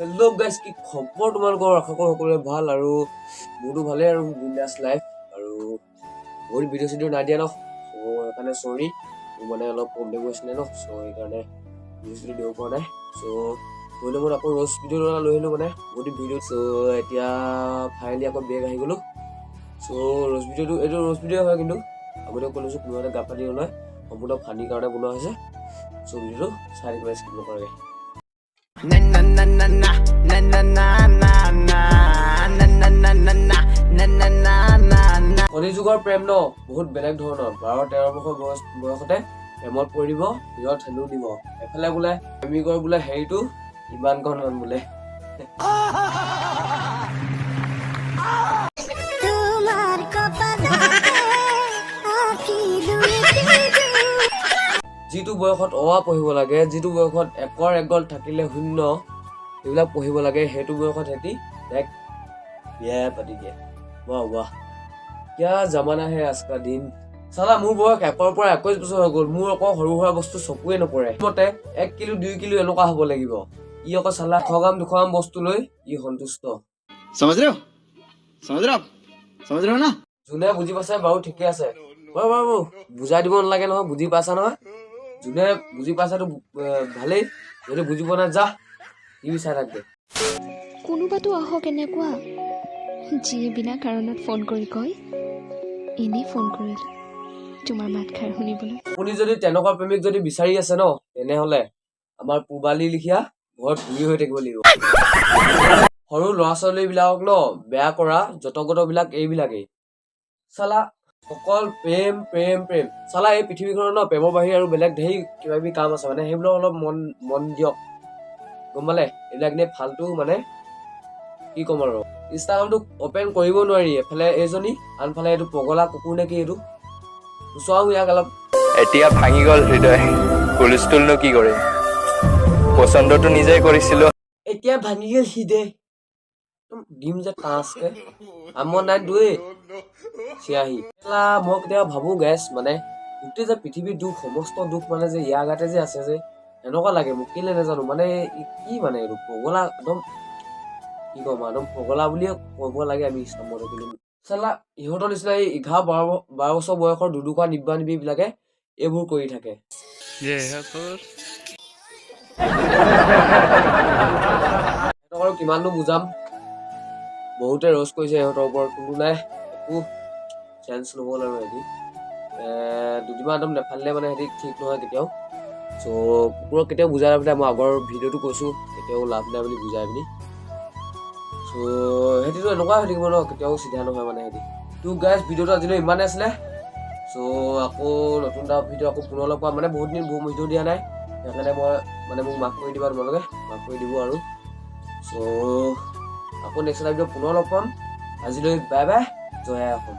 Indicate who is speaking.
Speaker 1: Hello' guys, কি খবৰ তোমালোকৰ? আশা কৰোঁ সকলোৰে ভাল আৰু মোৰতো ভালেই আৰু বিন্দাছ লাইফ আৰু বহুত ভিডিঅ' চিডিঅ' নাই দিয়া ন, চ' সেইকাৰণে চৰি, মোৰ মানে অলপ প্ৰব্লেম হৈছিলে ন, চ' সেইকাৰণে ভিডিঅ' চিডিঅ' দিব পৰা নাই। চ' ধৰি মই আকৌ ৰ'জ ভিডিঅ' লৈ আহিলোঁ মানে বহুত ভিডিঅ'। চ' এতিয়া ফাইনেলি আকৌ বেগ আহি গ'লোঁ। চ' ৰ'জ ভিডিঅ'টো এইটো ৰ'জ ভিডিঅ' হয়, কিন্তু আগতেও ক'লৈছোঁ কোনো এটা গা পাতি নলয়, সম্পূৰ্ণ ফানীৰ কাৰণে বনোৱা হৈছে। চ' ভিডিঅ'টো চাই থাকিবলৈ স্কিপ নকৰাকৈ। কলিযুগৰ প্ৰেম ন বহুত বেলেগ ধৰণৰ। 12-13 বছৰ বয়সতে প্ৰেমত পৰিব, হিৰত হেনো দিব। এফালে বোলে প্ৰেমিকৰ বোলে হেৰিটো ইমান কণ বোলে। যিটো বয়সত পঢ়িব লাগে, যিটো বয়সত একৰ একগল থাকিলে শূন্য, সেইবিলাক পঢ়িব লাগে, সেইটো বয়সত সিহঁতি ডাইৰেক্ট বিয়া পাতি দিয়ে। বাহ বাহ, কিয়া জামানা হে আজকা দিন। চালা মোৰ বয়স 1ৰ পৰা 21 বছৰ হৈ গ'ল, মোৰ আকৌ সৰু সুৰা বস্তু চকুৱে নপৰে। মতে 1 কিলো 2 কিলো এনেকুৱা হ'ব লাগিব। ই আকৌ চালা 100 গ্ৰাম 200 গ্ৰাম বস্তু লৈ ই সন্তুষ্ট। না যোনে বুজি পাইছে বাৰু ঠিকে আছে, বাৰু বুজাই দিব নালাগে নহয়, বুজি পাইছা নহয়। যোনে বুজি পাইছাটো ভালেই, যদি বুজি পোৱা নাই যা টিভি চাই থাক দে।
Speaker 2: কোনোবাতো আহক এনেকুৱা যিয়ে বিনা কাৰণত ফোন কৰি কয় এনেই ফোন কৰিলোঁ তোমাৰ মাতষাৰ শুনিবলৈ।
Speaker 1: আপুনি যদি তেনেকুৱা প্ৰেমিক যদি বিচাৰি আছে ন, তেনেহলে আমাৰ পূবালী লিখীয়া ঘৰত ঘূৰি হৈ থাকিব লাগিব। সৰু ল'ৰা ছোৱালী বিলাকক ন বেয়া কৰা যতগত বিলাক এইবিলাকেই। চালা অকল প্ৰেম প্ৰেম প্ৰেম। চালা এই পৃথিৱীখনৰ ন প্ৰেমৰ বাহিৰে আৰু বেলেগ ধেৰ কিবা কিবি কাম আছে, মানে সেইবিলাক অলপ মন দিয়ক, গম পালে? এইবিলাক এনে ফাল্টু, মানে কি ক'ম আৰু। ইনষ্টাগ্ৰামটো অপেন কৰিব নোৱাৰি, এফালে এইজনী আনফালে এইটো পগলা কুকুৰ নে কি, এইটো চোৱাও ইয়াক অলপ।
Speaker 3: এতিয়া ভাঙি গল হৃদয়, হুলস্থুলনো কি কৰে, পচন্দটো নিজেই কৰিছিলো।
Speaker 1: এতিয়া ভাঙি গল হৃদয়, দিম যে টাঁচকে আমন নাই দুয়ে চিয়াহী। মই কেতিয়াবা ভাবো গেছ, মানে গোটেই যে পৃথিৱীৰ দুখ, সমস্ত দুখ মানে যে ইয়াৰ গাতে যে আছে যে, এনেকুৱা লাগে মোক, কেলে নাজানো। মানে কি মানে এইটো পগলা, একদম কি কম, একদম পগলা বুলিয়ে ক'ব লাগে আমি ইছলামত। কিন্তু চালা ইহঁতৰ নিচিনা এই 11-12 বছৰ বয়সৰ দুদুকা নিব্বা নিবি বিলাকে এইবোৰ কৰি থাকে। সিহঁতক আৰু কিমাননো বুজাম, বহুতে ৰ'জ কৰিছে সিহঁতৰ ওপৰত, কোনো নাই একো চেঞ্জ নহ'ল আৰু সিহঁতি দুদিনমান একদম নেফালিলে মানে সিহঁতি ঠিক নহয় কেতিয়াও। চ' কুকুৰক কেতিয়াও বুজাই লাভ নাই, মই আগৰ ভিডিঅ'টো কৈছোঁ, কেতিয়াও লাভ নাই বুলি বুজাই পিনি। চ' সিহঁতিতো এনেকুৱা হৈ থাকিব ন, কেতিয়াও চিধা নহয় মানে সিহঁতি। তো গাইজ ভিডিঅ'টো আজিলৈ ইমানে আছিলে। চ' আকৌ নতুন এটা ভিডিঅ' আকৌ পুনৰ লগ পাম, মানে বহুত দিন ভিডিঅ' দিয়া নাই, সেইকাৰণে মই মানে মোক মাফ কৰি দিবা, তোমালোকে মাফ কৰি দিব আৰু। চ' আকৌ নেক্সট এটা ভিডিঅ' পুনৰ লগ পাম। আজিলৈ বাই বাই, জয় আই অসম।